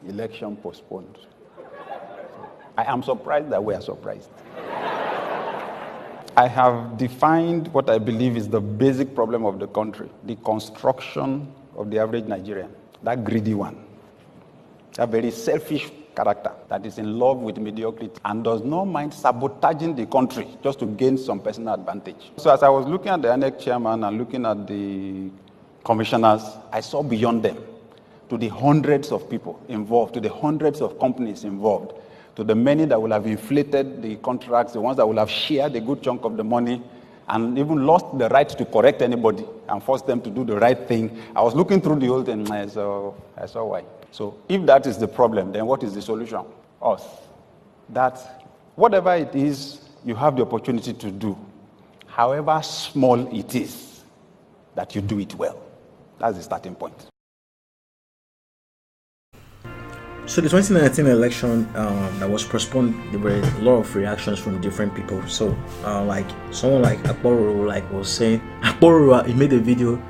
election postponed. I am surprised that we are surprised. I have defined what I believe is the basic problem of the country, the construction of the average Nigerian, that greedy one, that very selfish character that is in love with mediocrity and does not mind sabotaging the country just to gain some personal advantage. So as I was looking at the Inec chairman and looking at the commissioners, I saw beyond them to the hundreds of people involved, to the hundreds of companies involved, to the many that will have inflated the contracts, the ones that will have shared a good chunk of the money and even lost the right to correct anybody and force them to do the right thing. I was looking through the whole thing and I saw why. So if that is the problem, then what is the solution? Us. That whatever it is you have the opportunity to do, however small it is, that you do it well. That's the starting point. So the 2019 election that was postponed, there were a lot of reactions from different people. So like someone like Akpororo was saying, Akpororo, he made a video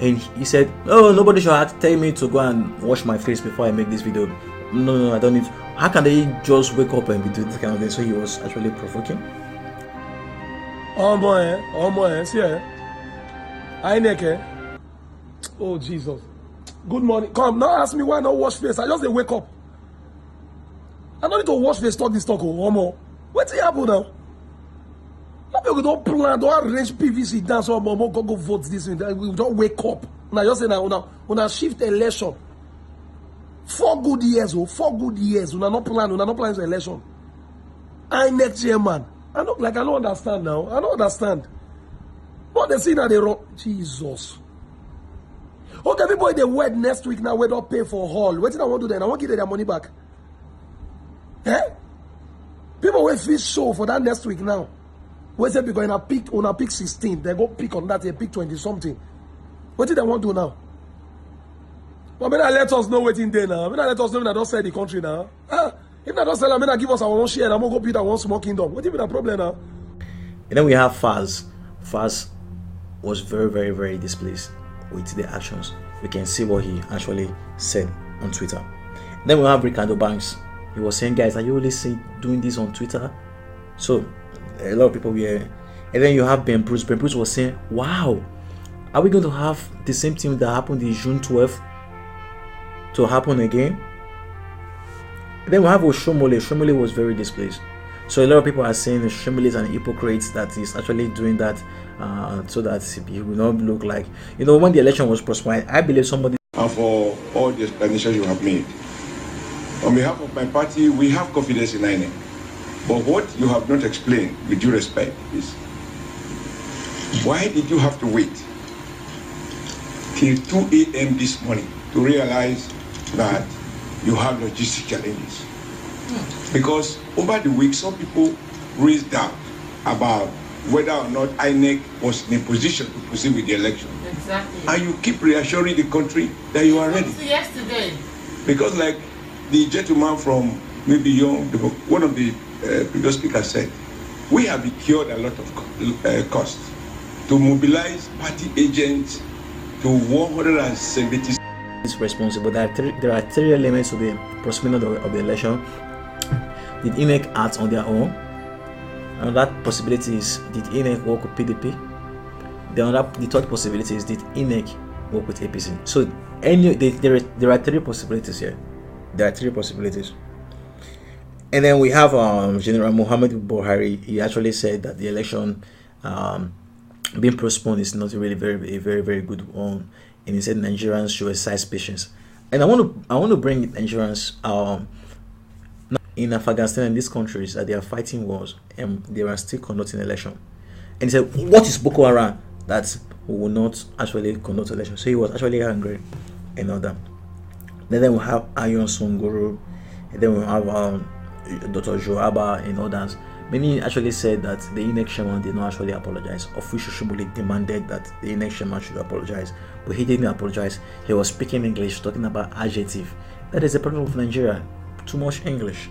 and he said, "Oh, nobody should tell me to go and wash my face before I make this video. No, I don't need to." How can they just wake up and be doing this kind of thing? So he was actually provoking. Oh boy, see Inec. Oh Jesus. Good morning. Come now, ask me why not wash face. I just wake up. I don't need to wash face, talk this talk. Oh, more. What's happen now? Now people don't plan, don't arrange PVC dance or more go vote this. We don't wake up. Now just say now, shift election. 4 good years, 4 good years. Una not plan the election. Inec chairman. I don't understand now. I don't understand. What they see now they wrong. Jesus. Okay, people they wed next week now. We don't pay for hall. What did I want to do then? I want to get their money back. Eh? People will feel show for that next week now. We say because on a pick 16, they go pick on that, they pick 20 something. What did they want to do now? But when I let us know what's in there now. When I let us know when I don't sell the country now. If I don't sell, I give us our own share and I'm going to go build our own small kingdom. What do you mean the problem now? And then we have Faz. Faz was very, very, very displeased with the actions. We can see what he actually said on Twitter. And then we have Ricardo Banks. He was saying, "Guys, are you really doing this on Twitter?" So a lot of people were. And then you have Ben Bruce. Ben Bruce was saying, "Wow, are we going to have the same thing that happened in June 12th to happen again?" And then we have Oshomole. Oshomole was very displeased. So a lot of people are saying Oshomole is an hypocrite, that he's actually doing that so that he will not look like, when the election was postponed. I believe somebody. And for all the explanations you have made, on behalf of my party, we have confidence in Inec. But what you have not explained, with due respect, is why did you have to wait till 2 a.m. this morning to realize that you have logistic challenges? Because over the week, some people raised doubt about whether or not Inec was in a position to proceed with the election. Exactly. And you keep reassuring the country that you are ready. Yesterday. Because like the gentleman from maybe one of the previous speakers said, we have incurred a lot of cost to mobilize party agents to 170. Is responsible. There are three elements to the prospect of the election. Did Inec act on their own? And that possibility is, did Inec work with PDP? The third possibility is, did Inec work with APC? So there are 3 possibilities here. There are 3 possibilities. And then we have General Muhammad Buhari. He actually said that the election being postponed is not really a very, very good one. And he said Nigerians should exercise patience. And I want to bring Nigerians in Afghanistan and these countries that they are fighting wars and they are still conducting election. And he said, "What is Boko Haram that we will not actually conduct election?" So he was actually angry and all that. Then we have Ayon Songoro, and then we have Dr. Joaba and others. Many actually said that the Inec chairman did not actually apologize. Official Shibuli demanded that the Inec chairman should apologize, but he didn't apologize. He was speaking English, talking about adjective. That is the problem of Nigeria, too much English.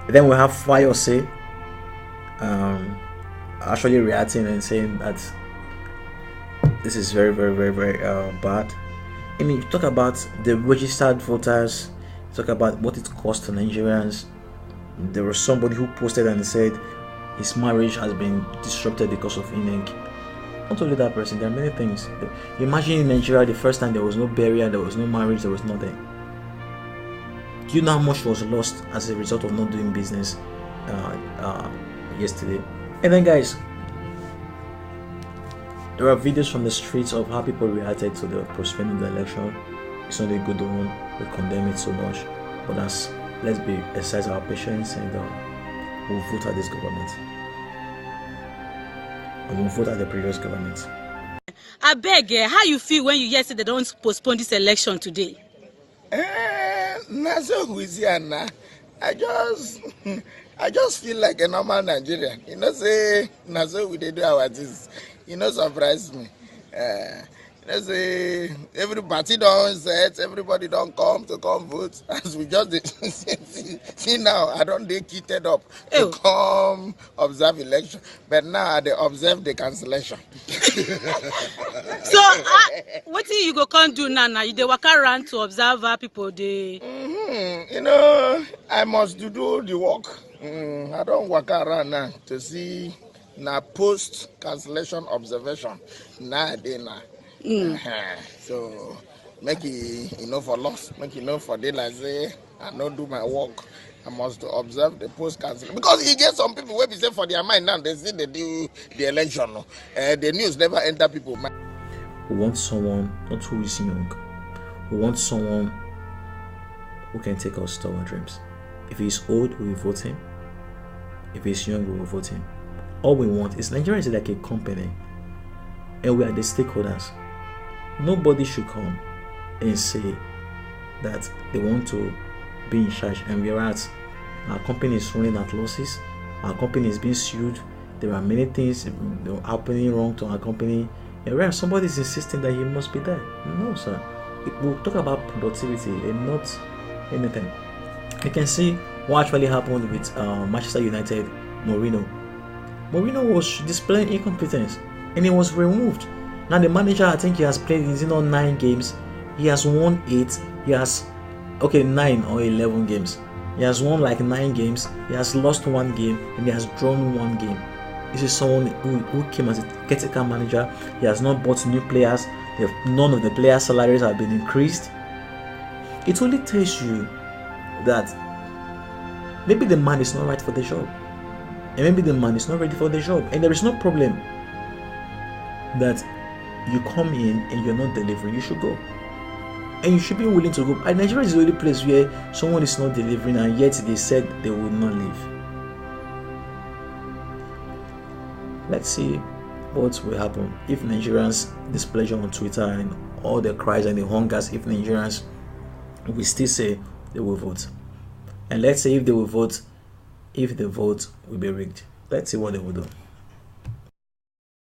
And then we have Fayose actually reacting and saying that this is very, very, very, very bad. And you talk about the registered voters, talk about what it cost to Nigerians. There was somebody who posted and said his marriage has been disrupted because of Inec. Not only that person, there are many things. Imagine in Nigeria the first time there was no burial, there was no marriage, there was nothing. Do you know how much was lost as a result of not doing business yesterday? And then guys, there are videos from the streets of how people reacted to the postponement of the election. It's not a good one. We condemn it so much. But let's exercise our patience and we'll vote at this government. And we'll vote at the previous government. I beg, how you feel when you hear say they don't postpone this election today? I just feel like a normal Nigerian. You know, say Nazo we do our things. You know, surprise me. You know, say every party don't set, everybody don't come vote. As we just see now, I don't they kitted up to come observe election, but now they observe the cancellation. So, what do you go come do now? You dey walk around to observe how people dey. You know, I must do the work. I don't walk around now to see na post cancellation observation nowadays now. So make it for loss, make it for day like say I not do my work. I must observe the post cancellation because you get some people where be say for their mind now they see they do the election. The news never enter people mind. We want someone not who is young. We want someone who can take us to our dreams. If he's old, we will vote him. If he's young, we will vote him. All we want is Nigeria is like a company, and we are the stakeholders. Nobody should come and say that they want to be in charge, and whereas our company is running at losses, our company is being sued, there are many things happening wrong to our company, and whereas somebody is insisting that he must be there. No, sir. We'll talk about productivity and not anything. You can see what actually happened with Manchester United. Mourinho was displaying incompetence and he was removed. Now the manager, I think he has played 9 games. He has won 8. He has 9 or 11 games. He has won like 9 games. He has lost 1 game and he has drawn 1 game. This is someone who came as a caretaker manager. He has not bought new players. None of the players' salaries have been increased. It only tells you that maybe the man is not right for the job, and maybe the man is not ready for the job, and there is no problem that you come in and you're not delivering. You should go, and you should be willing to go. And Nigeria is the only place where someone is not delivering and yet they said they will not leave. Let's see what will happen if Nigerians displeasure on Twitter and all the cries and the hungers, if Nigerians will still say they will vote. And let's say if they will vote, if the vote will be rigged. Let's see what they will do.